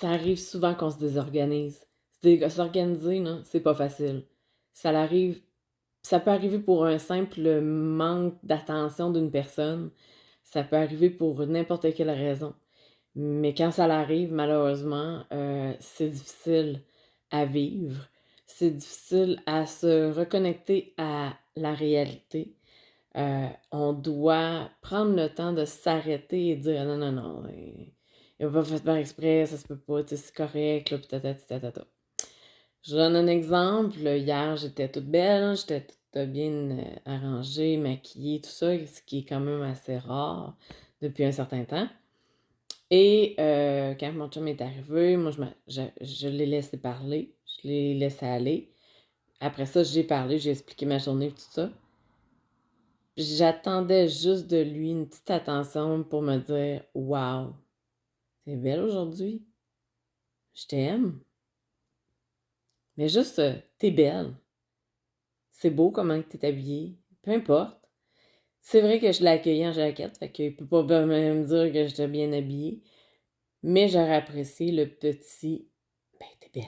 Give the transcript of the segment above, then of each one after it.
ça arrive souvent qu'on se désorganise. S'organiser, là, c'est pas facile. Ça l'arrive, ça peut arriver pour un simple manque d'attention d'une personne. Ça peut arriver pour n'importe quelle raison. Mais quand ça l'arrive, malheureusement, c'est difficile à vivre. C'est difficile à se reconnecter à la réalité. On doit prendre le temps de s'arrêter et dire non, non, non, il va pas fait par exprès, ça se peut pas, tu sais, c'est correct, là, pis tata. Je donne un exemple. Hier, j'étais toute belle, j'étais toute bien arrangée, maquillée, tout ça, ce qui est quand même assez rare depuis un certain temps. Et quand mon chum est arrivé, moi, je l'ai laissé parler, je l'ai laissé aller. Après ça, j'ai parlé, j'ai expliqué ma journée et tout ça. J'attendais juste de lui une petite attention pour me dire waouh, t'es belle aujourd'hui, je t'aime. Mais juste, t'es belle. C'est beau comment t'es habillée. Peu importe. C'est vrai que je l'ai accueilli en jaquette, fait qu'il peut pas me dire que j'étais bien habillée. Mais j'aurais apprécié le petit ben, t'es belle.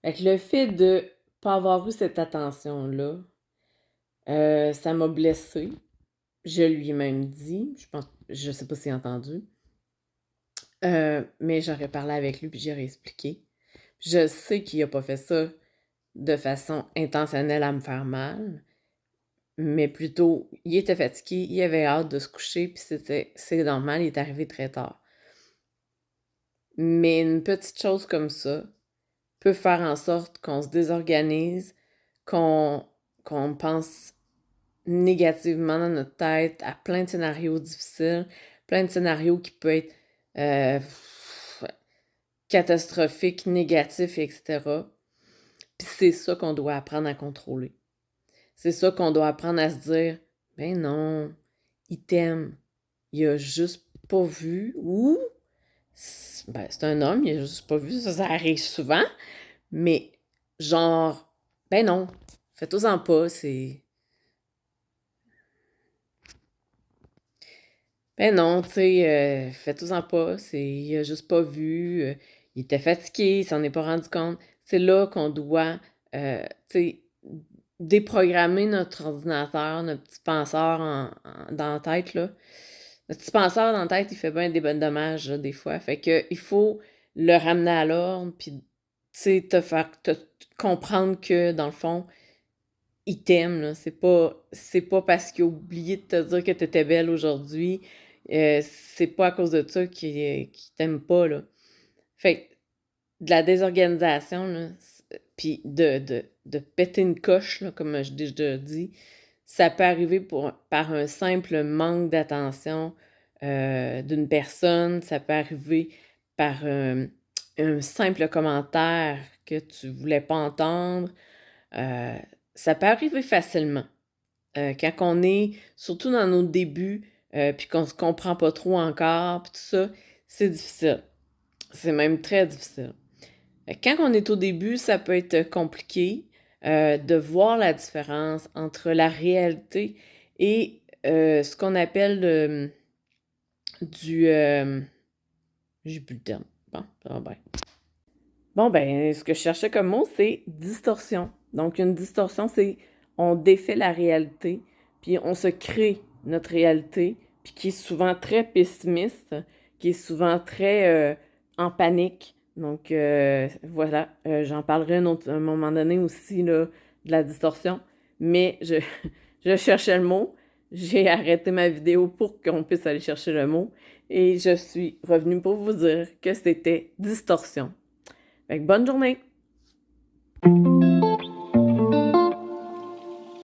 Fait que le fait de pas avoir eu cette attention-là, ça m'a blessée. Je lui ai même dit, je sais pas s'il a entendu, mais j'aurais parlé avec lui puis j'aurais expliqué. Je sais qu'il a pas fait ça de façon intentionnelle à me faire mal, mais plutôt, il était fatigué, il avait hâte de se coucher, puis c'est normal, il est arrivé très tard. Mais une petite chose comme ça peut faire en sorte qu'on se désorganise, qu'on pense négativement dans notre tête à plein de scénarios difficiles, plein de scénarios qui peuvent être catastrophiques, négatifs, etc. Puis c'est ça qu'on doit apprendre à contrôler. C'est ça qu'on doit apprendre à se dire, ben non, il t'aime. Il a juste pas vu, ou ben, c'est un homme, il a juste pas vu, ça arrive souvent, mais genre, ben non, faites-en pas, c'est... Ben non, tu sais, faites-en pas, il a juste pas vu, il était fatigué, il s'en est pas rendu compte. C'est là qu'on doit, tu sais, déprogrammer notre ordinateur, notre petit penseur dans la tête, là. Notre petit penseur dans la tête, il fait bien des bonnes dommages, là, des fois. Fait que il faut le ramener à l'ordre, puis, tu sais, te comprendre que, dans le fond, il t'aime, là. C'est pas parce qu'il a oublié de te dire que t'étais belle aujourd'hui, c'est pas à cause de ça qu'il t'aime pas, là. Fait que de la désorganisation, là, puis de péter une coche, là, comme je déjà dit, ça peut arriver par un simple manque d'attention d'une personne, ça peut arriver par un simple commentaire que tu voulais pas entendre. Euh, Ça peut arriver facilement. Quand on est, surtout dans nos débuts, puis qu'on se comprend pas trop encore, puis tout ça, c'est difficile. C'est même très difficile. Quand on est au début, ça peut être compliqué de voir la différence entre la réalité et ce qu'on appelle du... j'ai plus le terme. Bon, ça va bien. Bon, ben, ce que je cherchais comme mot, c'est distorsion. Donc, une distorsion, c'est on défait la réalité, puis on se crée notre réalité, puis qui est souvent très pessimiste, qui est souvent très en panique. Donc, voilà, j'en parlerai à un moment donné aussi là, de la distorsion, mais je cherchais le mot. J'ai arrêté ma vidéo pour qu'on puisse aller chercher le mot et je suis revenue pour vous dire que c'était distorsion. Fait que bonne journée!